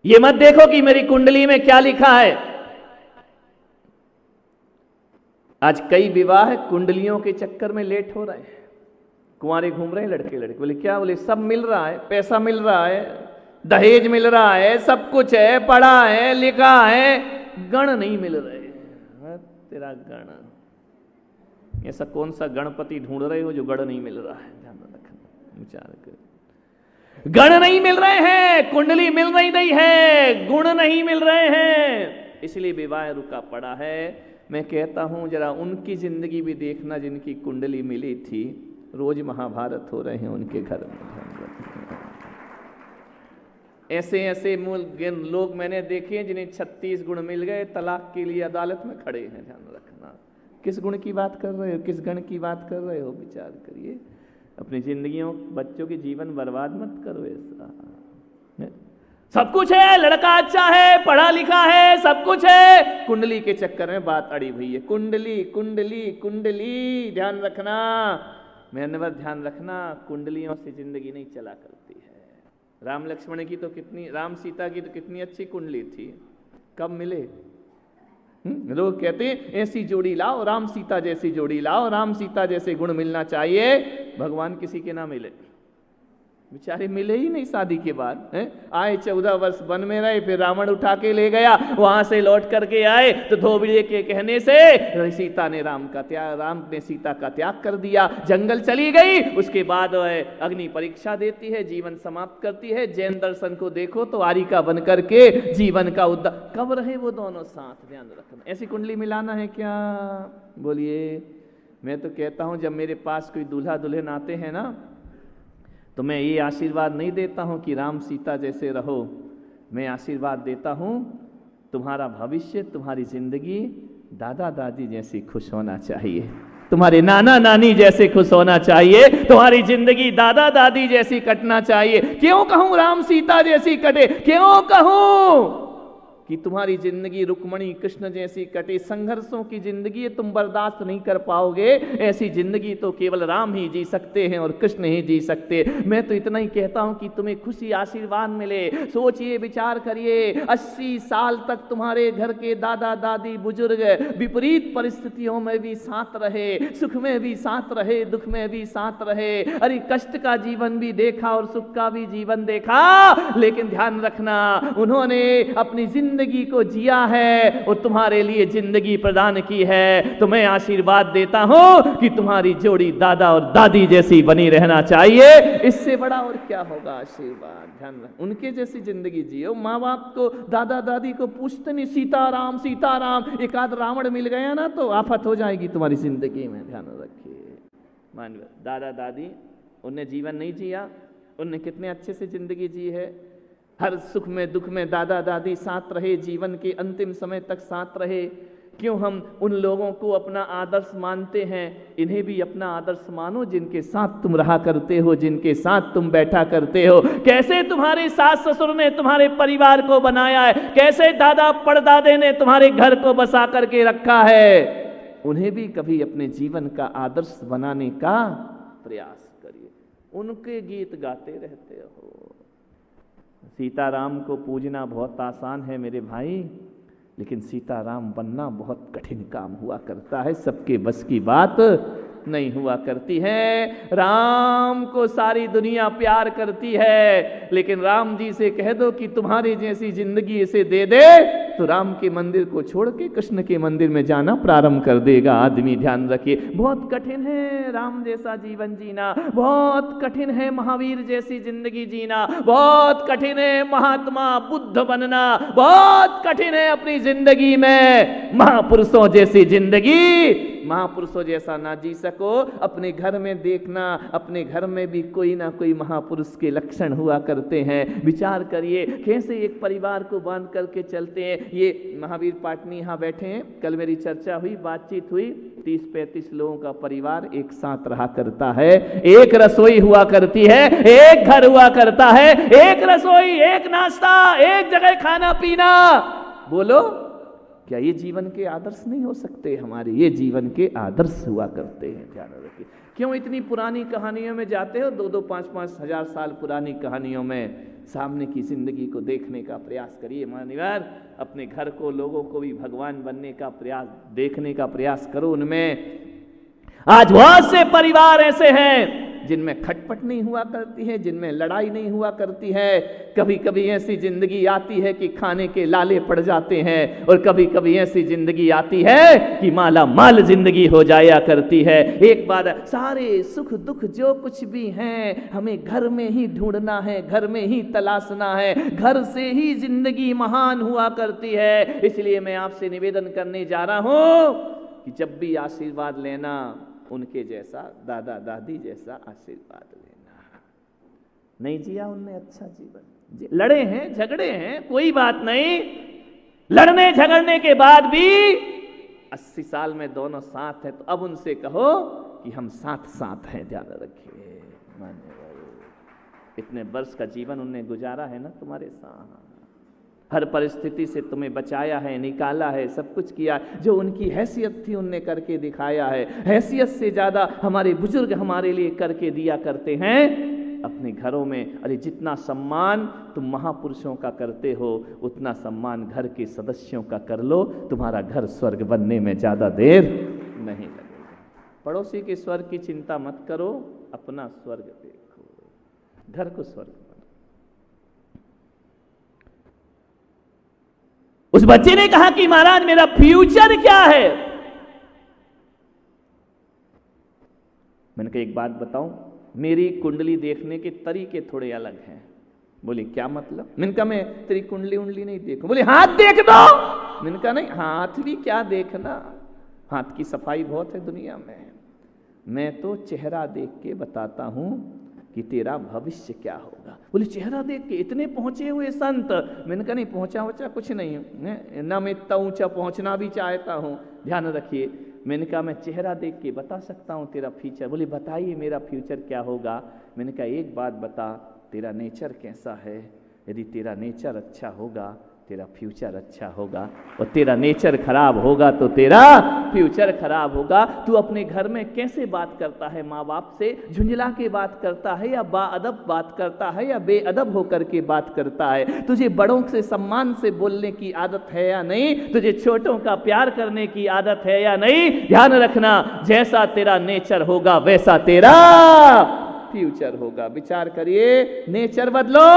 ये मत देखो कि मेरी कुंडली में क्या लिखा है। आज कई विवाह कुंडलियों के चक्कर में लेट हो रहे हैं। कुंवारे घूम रहे हैं लड़के लड़के, बोले क्या, बोले सब मिल रहा है, पैसा मिल रहा है, दहेज मिल रहा है, सब कुछ है, पढ़ा है, लिखा है, गण नहीं मिल रहे। तेरा गण, ऐसा कौन सा गणपति ढूंढ रहे हो जो गण नहीं मिल रहा है? ध्यान रखना, विचार कर। गण नहीं मिल रहे हैं, कुंडली मिल नहीं है, गुण नहीं मिल रहे हैं, इसलिए विवाह रुका पड़ा है। मैं कहता हूं जरा उनकी जिंदगी भी देखना जिनकी कुंडली मिली थी। रोज महाभारत हो रहे हैं उनके घर में। ऐसे ऐसे लोग मैंने देखे हैं जिन्हें 36 गुण मिल गए, तलाक के लिए अदालत में खड़े हैं। ध्यान रखना, किस गुण की बात कर रहे हो, किस गण की बात कर रहे हो? विचार करिए। अपनी जिंदगियों, बच्चों के जीवन बर्बाद मत करो। ऐसा सब कुछ है, लड़का अच्छा है, पढ़ा लिखा है, सब कुछ है, कुंडली के चक्कर में बात अड़ी हुई है। कुंडली कुंडली कुंडली, ध्यान रखना, मैंने बस ध्यान रखना, कुंडलियों से जिंदगी नहीं चला करती है। राम लक्ष्मण की तो कितनी, राम सीता की तो कितनी अच्छी कुंडली थी, कब मिले? लोग कहते हैं ऐसी जोड़ी लाओ, राम सीता जैसी जोड़ी लाओ, राम सीता जैसे गुण मिलना चाहिए। भगवान किसी के ना मिले, बेचारे मिले ही नहीं शादी के बाद। आए 14 वर्ष वन में रहे, फिर रावण उठा के ले गया, वहां से लौट करके आए तो धोबिये के कहने से सीता ने राम ने सीता का त्याग कर दिया, जंगल चली गई। उसके बाद अग्नि परीक्षा देती है, जीवन समाप्त करती है। जैन दर्शन को देखो तो आरिका बन करके जीवन का उद्धार। कब रहे वो दोनों साथ? ध्यान रखना। ऐसी कुंडली मिलाना है क्या? बोलिए। मैं तो कहता हूं जब मेरे पास कोई दूल्हा दुल्हन आते हैं ना, तो मैं ये आशीर्वाद नहीं देता हूं कि राम सीता जैसे रहो। मैं आशीर्वाद देता हूं तुम्हारा भविष्य, तुम्हारी जिंदगी दादा दादी जैसी खुश होना चाहिए, तुम्हारे नाना नानी जैसे खुश होना चाहिए, तुम्हारी जिंदगी दादा दादी जैसी कटना चाहिए। क्यों कहूं राम सीता जैसी कटे? क्यों कहूं कि तुम्हारी जिंदगी रुक्मणी कृष्ण जैसी कटे? संघर्षों की जिंदगी तुम बर्दाश्त नहीं कर पाओगे। ऐसी जिंदगी तो केवल राम ही जी सकते हैं और कृष्ण ही जी सकते। मैं तो इतना ही कहता हूं कि तुम्हें खुशी आशीर्वाद मिले। सोचिए, विचार करिए, 80 साल तक तुम्हारे घर के दादा दादी बुजुर्ग विपरीत परिस्थितियों में भी साथ रहे, सुख में भी साथ रहे, दुख में भी साथ रहे। अरे कष्ट का जीवन भी देखा और सुख का भी जीवन देखा, लेकिन ध्यान रखना, उन्होंने अपनी जिंदगी को जिया है और तुम्हारे लिए जिंदगी प्रदान की है। तो मैं आशीर्वाद देता हूं कि तुम्हारी जोड़ी दादा और दादी जैसी बनी रहना चाहिए। इससे बड़ा और क्या होगा आशीर्वाद? ध्यान रख, उनके जैसी जिंदगी जियो। माँ बाप को, दादा दादी को पूछते नहीं सीताराम सीताराम। एक आध रावण मिल गया ना तो आफत हो जाएगी तुम्हारी जिंदगी में। ध्यान रखिए। मान लो दादा दादी, उनने जीवन नहीं जिया, उनने कितने अच्छे से जिंदगी जी है। हर सुख में दुख में दादा दादी साथ रहे, जीवन के अंतिम समय तक साथ रहे। क्यों हम उन लोगों को अपना आदर्श मानते हैं? इन्हें भी अपना आदर्श मानो जिनके साथ तुम रहा करते हो, जिनके साथ तुम बैठा करते हो। कैसे तुम्हारे सास ससुर ने तुम्हारे परिवार को बनाया है, कैसे दादा परदादे ने तुम्हारे घर को बसा करके रखा है, उन्हें भी कभी अपने जीवन का आदर्श बनाने का प्रयास करिए। उनके गीत गाते रहते हो। सीताराम को पूजना बहुत आसान है मेरे भाई, लेकिन सीताराम बनना बहुत कठिन काम हुआ करता है, सबके बस की बात नहीं हुआ करती है। राम को सारी दुनिया प्यार करती है, लेकिन राम जी से कह दो कि तुम्हारी जैसी जिंदगी इसे दे दे, तो राम के मंदिर को छोड़ के कृष्ण के मंदिर में जाना प्रारंभ कर देगा आदमी। ध्यान रखिए, बहुत कठिन है राम जैसा जीवन जीना, बहुत कठिन है महावीर जैसी जिंदगी जीना, बहुत कठिन है महात्मा बुद्ध बनना, बहुत कठिन है अपनी जिंदगी में महापुरुषों जैसी जिंदगी। महापुरुषों जैसा ना जी सको, अपने घर में देखना, अपने घर में भी कोई ना कोई महापुरुष के लक्षण हुआ करते हैं। विचार करिए कैसे एक परिवार को बांध करके चलते हैं। ये महावीर पाटनी यहाँ बैठे हैं, कल मेरी चर्चा हुई, बातचीत हुई, 30-35 लोगों का परिवार एक साथ रहा करता है, एक रसोई हुआ करती है, एक घर हुआ करता है, एक रसोई, एक नाश्ता, एक जगह खाना पीना। बोलो क्या ये जीवन के आदर्श नहीं हो सकते हमारे? ये जीवन के आदर्श हुआ करते हैं। ध्यान रखिए, क्यों इतनी पुरानी कहानियों में जाते हो? 2-2, 5-5 हजार साल पुरानी कहानियों में सामने की जिंदगी को देखने का प्रयास करिए। मान्यवर, अपने घर को, लोगों को भी भगवान बनने का प्रयास, देखने का प्रयास करो उनमें। आज बहुत से परिवार ऐसे हैं जिनमें खटपट नहीं हुआ करती है, जिनमें लड़ाई नहीं हुआ करती है। कभी कभी ऐसी जिंदगी आती है कि खाने के लाले पड़ जाते हैं, और कभी कभी ऐसी जिंदगी आती है कि माला माल जिंदगी हो जाया करती है। एक बात, सारे सुख दुख जो कुछ भी हैं हमें घर में ही ढूंढना है, घर में ही तलाशना है, घर से ही जिंदगी महान हुआ करती है। इसलिए मैं आपसे निवेदन करने जा रहा हूं कि जब भी आशीर्वाद लेना, उनके जैसा, दादा दादी जैसा आशीर्वाद लेना। नहीं जिया उनने अच्छा जीवन, लड़े हैं, झगड़े हैं, कोई बात नहीं। लड़ने झगड़ने के बाद भी 80 साल में दोनों साथ हैं, तो अब उनसे कहो कि हम साथ साथ हैं, ध्यान रखिए। इतने वर्ष का जीवन उनने गुजारा है ना तुम्हारे साथ, हर परिस्थिति से तुम्हें बचाया है, निकाला है, सब कुछ किया। जो उनकी हैसियत थी उनने करके दिखाया है। हैसियत से ज़्यादा हमारे बुजुर्ग हमारे लिए करके दिया करते हैं अपने घरों में। अरे जितना सम्मान तुम महापुरुषों का करते हो, उतना सम्मान घर के सदस्यों का कर लो। तुम्हारा घर स्वर्ग बनने में ज़्यादा देर नहीं लगेगा। पड़ोसी के स्वर्ग की चिंता मत करो, अपना स्वर्ग देखो, घर को स्वर्ग। उस बच्चे ने कहा कि महाराज मेरा फ्यूचर क्या है? मैंने कहा एक बात बताऊं, मेरी कुंडली देखने के तरीके थोड़े अलग हैं। बोले क्या मतलब? मैंने कहा मैं तेरी कुंडली उंडली नहीं देखूं। बोले हाथ देख दो। मैंने कहा नहीं, हाथ भी क्या देखना, हाथ की सफाई बहुत है दुनिया में। मैं तो चेहरा देख के बताता हूं कि तेरा भविष्य क्या होगा। बोले चेहरा देख के? इतने पहुंचे हुए संत। मैंने कहा नहीं, पहुंचा वचा कुछ नहीं है ना, मैं इतना ऊंचा पहुंचना भी चाहता हूं, ध्यान रखिए। मैंने कहा मैं चेहरा देख के बता सकता हूं तेरा फ्यूचर। बोले बताइए मेरा फ्यूचर क्या होगा। मैंने कहा एक बात बता, तेरा नेचर कैसा है? यदि तेरा नेचर अच्छा होगा तेरा फ्यूचर अच्छा होगा, और तेरा नेचर खराब होगा तो तेरा फ्यूचर खराब होगा। तू अपने घर में कैसे बात करता है माँ बाप से? झुंझला के बात करता है, या बाअदब बात करता है, या बेअदब होकर के बात करता है? तुझे बड़ों से सम्मान से बोलने की आदत है या नहीं? तुझे छोटों का प्यार करने की आदत है या नहीं? ध्यान रखना, जैसा तेरा नेचर होगा वैसा तेरा फ्यूचर होगा। विचार करिए, नेचर बदलो,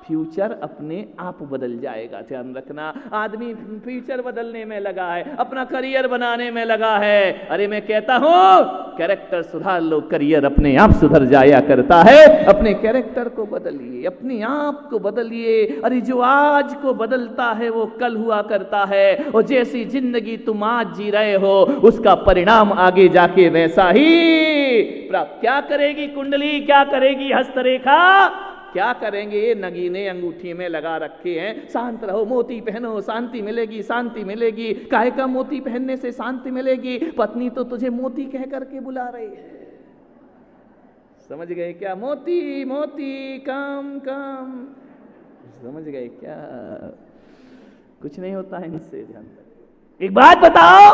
फ्यूचर अपने आप बदल जाएगा। ध्यान रखना, आदमी फ्यूचर बदलने में लगा है, अपना करियर बनाने में लगा है। अरे मैं कहता हूं कैरेक्टर सुधार लो, करियर अपने आप सुधर जाया करता है। अपने कैरेक्टर को बदलिए, अपने आप को बदलिए। अरे जो आज को बदलता है वो कल हुआ करता है, और जैसी जिंदगी तुम आज जी रहे हो उसका परिणाम आगे जाके वैसा ही प्राप्त। क्या करेगी कुंडली, क्या करेगी हस्तरेखा, क्या करेंगे ये नगीने अंगूठी में लगा रखे हैं? शांत रहो, मोती पहनो, शांति मिलेगी, शांति मिलेगी। काहे का मोती पहनने से शांति मिलेगी? पत्नी तो तुझे मोती कह करके बुला रही है, समझ गए क्या? मोती मोती काम काम, समझ गए क्या? कुछ नहीं होता है इनसे। ध्यान रखो, एक बात बताओ,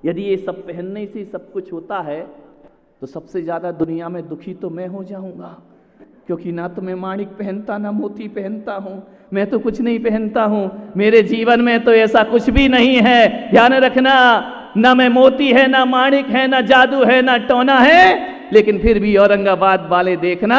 यदि ये सब पहनने से सब कुछ होता है तो सबसे ज्यादा दुनिया में दुखी तो मैं हो जाऊंगा, क्योंकि ना तो मैं माणिक पहनता, ना मोती पहनता हूं, मैं तो कुछ नहीं पहनता हूं। मेरे जीवन में तो ऐसा कुछ भी नहीं है, ध्यान रखना। ना मैं मोती है, ना माणिक है, ना जादू है, ना टोना है, लेकिन फिर भी औरंगाबाद वाले देखना,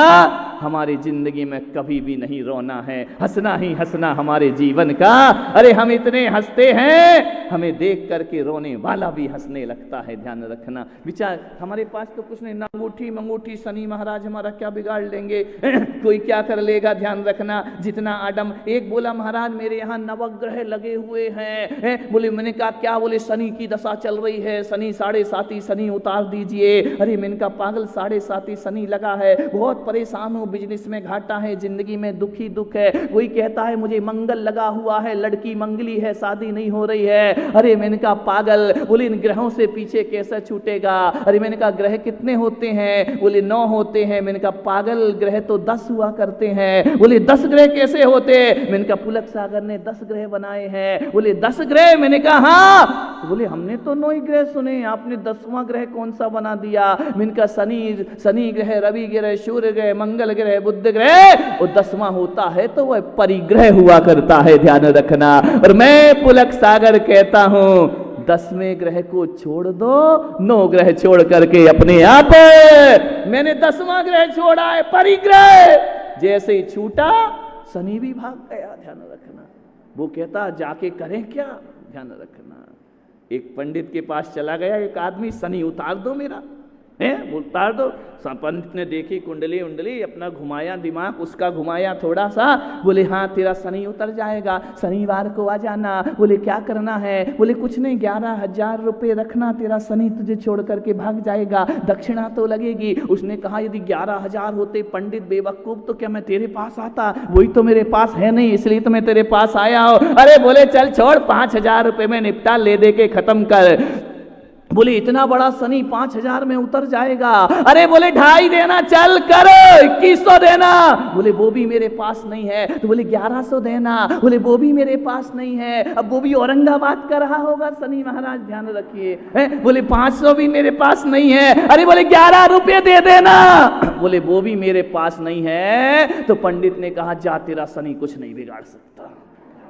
हमारी जिंदगी में कभी भी नहीं रोना है, हंसना ही हंसना हमारे जीवन का। अरे हम इतने हंसते हैं, हमें देख करके रोने वाला भी हंसने लगता है। ध्यान रखना, विचार, हमारे पास तो कुछ नहीं, अंगूठी मंगूठी शनि महाराज हमारा क्या बिगाड़ लेंगे, कोई क्या कर लेगा। ध्यान रखना, जितना आडम। एक बोला महाराज मेरे यहाँ नवग्रह लगे हुए हैं। बोले, मैंने कहा क्या? बोले शनि की दशा चल रही है, शनि 7.5 शनि उतार दीजिए। अरे मैंने कहा पागल, 7.5 शनि लगा है, बहुत परेशान हूँ, बिजनेस में घाटा है, जिंदगी में दुखी दुख है। कोई कहता है मुझे मंगल लगा हुआ है, लड़की मंगली है, शादी नहीं हो रही है। अरे मैंने कहा पागल, बोले इन ग्रहों से पीछे कैसा छूटेगा। अरे मैंने कहा ग्रह कितने होते हैं, बोले 9 होते हैं। मैंने कहा पागल, ग्रह तो 10 हुआ करते हैं। बोले 10 ग्रह कैसे होते। मैंने कहा पुलक सागर ने 10 ग्रह बनाए हैं। बोले 10 ग्रह। मैंने कहा हाँ। तो बोले हमने तो 9 ही ग्रह सुने, आपने 10वां ग्रह कौन सा बना दिया। मैंने कहा शनि ग्रह, रवि ग्रह, सूर्य ग्रह, मंगल ग्रह, बुध ग्रह, और 10वां होता है तो वह परिग्रह हुआ करता है, ध्यान रखना। और मैं पुलक सागर कहता हूं 10वें ग्रह को छोड़ दो, 9 ग्रह छोड़ करके अपने आप मैंने 10वां ग्रह छोड़ा है, परिग्रह। जैसे ही छूटा शनि भी भाग गया, ध्यान रखना। वो कहता जाके करें क्या, ध्यान रखना। एक पंडित के पास चला गया एक आदमी, शनि उतार दो मेरा, है उतार दो। पंडित ने देखी कुंडली उंडली, अपना घुमाया दिमाग, उसका घुमाया थोड़ा सा। बोले हाँ तेरा शनि उतर जाएगा, शनिवार को आ जाना। बोले क्या करना है। बोले कुछ नहीं, 11,000 रुपये रखना, तेरा शनि तुझे छोड़ करके भाग जाएगा, दक्षिणा तो लगेगी। उसने कहा यदि 11,000 होते पंडित बेवकूफ तो क्या मैं तेरे पास आता, वही तो मेरे पास है नहीं, इसलिए तो मैं तेरे पास आया हूं। अरे बोले चल छोड़, 5,000 रुपये में निपटा, ले दे के खत्म कर। बोले इतना बड़ा शनि 5,000 में उतर जाएगा। अरे बोले 2.5 देना, चल कर 2100 देना। बोले वो भी मेरे पास नहीं है। तो बोले 1100 देना। बोले वो भी मेरे पास नहीं है। अब वो भी औरंगाबाद का रहा होगा शनि महाराज, ध्यान रखिए। बोले 500 भी मेरे पास नहीं है। अरे बोले 11 रुपये दे देना। बोले वो भी मेरे पास नहीं है। तो पंडित ने कहा जा, तेरा शनि कुछ नहीं बिगाड़ सकता,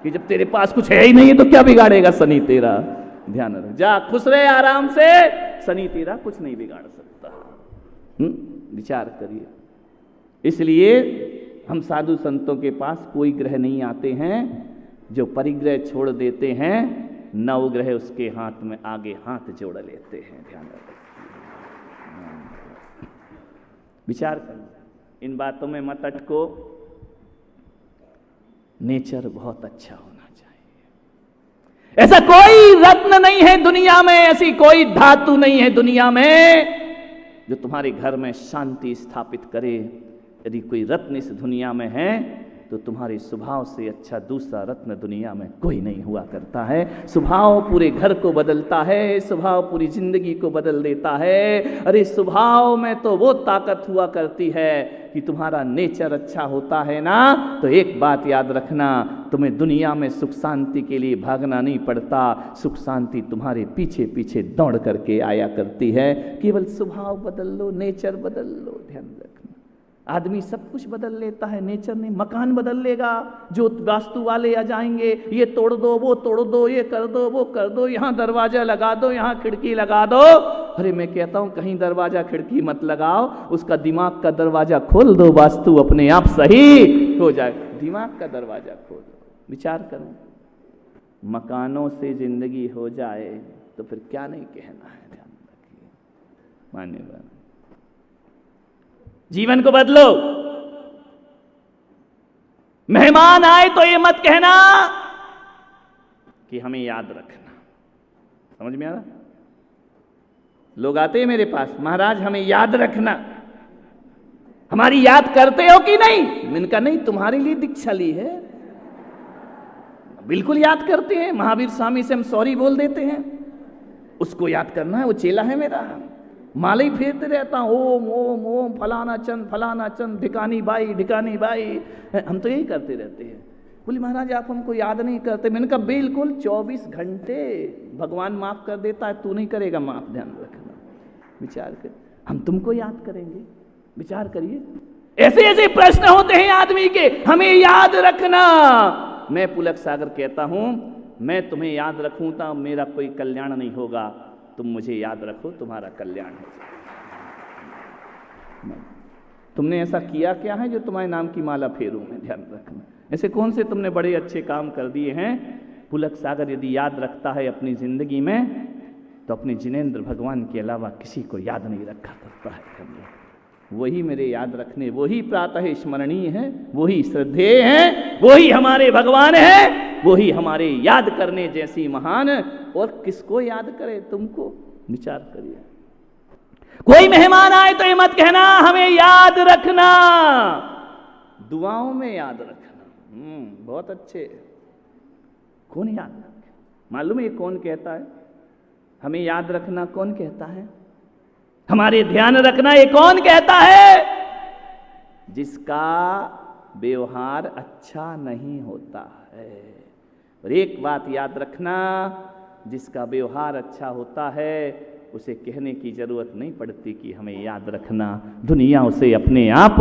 कि जब तेरे पास कुछ है ही नहीं तो क्या बिगाड़ेगा शनि तेरा। ध्यान रख, जा खुश रहे आराम से, शनि तेरा कुछ नहीं बिगाड़ सकता। विचार करिए। इसलिए हम साधु संतों के पास कोई ग्रह नहीं आते हैं जो परिग्रह छोड़ देते हैं, 9 ग्रह उसके हाथ में आगे हाथ जोड़ लेते हैं। ध्यान रखिए, विचार करिए, इन बातों में मत अटको। नेचर बहुत अच्छा होना चाहिए। ऐसा कोई रत्न नहीं है दुनिया में, ऐसी कोई धातु नहीं है दुनिया में जो तुम्हारे घर में शांति स्थापित करे। यदि कोई रत्न इस दुनिया में है तो तुम्हारे स्वभाव से अच्छा दूसरा रत्न दुनिया में कोई नहीं हुआ करता है। स्वभाव पूरे घर को बदलता है, स्वभाव पूरी जिंदगी को बदल देता है। अरे स्वभाव में तो वो ताकत हुआ करती है कि तुम्हारा नेचर अच्छा होता है ना, तो एक बात याद रखना, तुम्हें दुनिया में सुख शांति के लिए भागना नहीं पड़ता। सुख शांति तुम्हारे पीछे पीछे दौड़ करके आया करती है। केवल स्वभाव बदल लो, नेचर बदल लो। ध्यान रखना, आदमी सब कुछ बदल लेता है, नेचर नहीं। मकान बदल लेगा, जो वास्तु वाले आ जाएंगे, ये तोड़ दो, वो तोड़ दो, ये कर दो, वो कर दो, यहाँ दरवाजा लगा दो, यहाँ खिड़की लगा दो। अरे मैं कहता हूँ कहीं दरवाजा खिड़की मत लगाओ, उसका दिमाग का दरवाजा खोल दो, वास्तु अपने आप सही हो जाए। दिमाग का दरवाजा खोल दो। विचार करो, मकानों से जिंदगी हो जाए तो फिर क्या नहीं कहना है। ध्यान रखिए, मान्यवर, जीवन को बदलो। मेहमान आए तो ये मत कहना कि हमें याद रखना। समझ में आ रहा? लोग आते हैं मेरे पास, महाराज हमें याद रखना, हमारी याद करते हो कि नहीं। मैंने कहा नहीं, तुम्हारे लिए दीक्षा ली है, बिल्कुल याद करते हैं। महावीर स्वामी से हम सॉरी बोल देते हैं, उसको याद करना है, वो चेला है मेरा। माला ही फेरते रहता हूँ, ओम ओम ओम, फलाना चंद, ढिकानी बाई। हम तो यही करते रहते हैं। बोले महाराज आप हमको याद नहीं करते। मैंने कहा बिल्कुल 24 घंटे भगवान माफ कर देता है, तू नहीं करेगा माफ। ध्यान रखना, विचार कर, हम तुमको याद करेंगे। विचार करिए, ऐसे ऐसे प्रश्न होते हैं आदमी के, हमें याद रखना। मैं पुलक सागर कहता हूं, मैं तुम्हें याद रखूं तो मेरा कोई कल्याण नहीं होगा, तुम मुझे याद रखो, तुम्हारा कल्याण हो। तुमने ऐसा किया क्या है जो तुम्हारे नाम की माला फेरूं मैं। ध्यान रखना, ऐसे कौन से तुमने बड़े अच्छे काम कर दिए हैं। पुलक सागर यदि याद रखता है अपनी जिंदगी में तो अपने जिनेंद्र भगवान के अलावा किसी को याद नहीं रखा करता है। वही मेरे याद रखने, वही प्रातः स्मरणीय है, वही श्रद्धेय है, वही हमारे भगवान है, वही हमारे याद करने जैसी महान। और किसको याद करे, तुमको। विचार करिए, कोई मेहमान आए तो ये मत कहना हमें याद रखना, दुआओं में याद रखना। बहुत अच्छे, कौन याद रखे। मालूम है ये कौन कहता है? हमें याद रखना कौन कहता है? हमारे ध्यान रखना ये कौन कहता है? जिसका व्यवहार अच्छा नहीं होता है। और एक बात याद रखना, जिसका व्यवहार अच्छा होता है उसे कहने की जरूरत नहीं पड़ती कि हमें याद रखना, दुनिया उसे अपने आप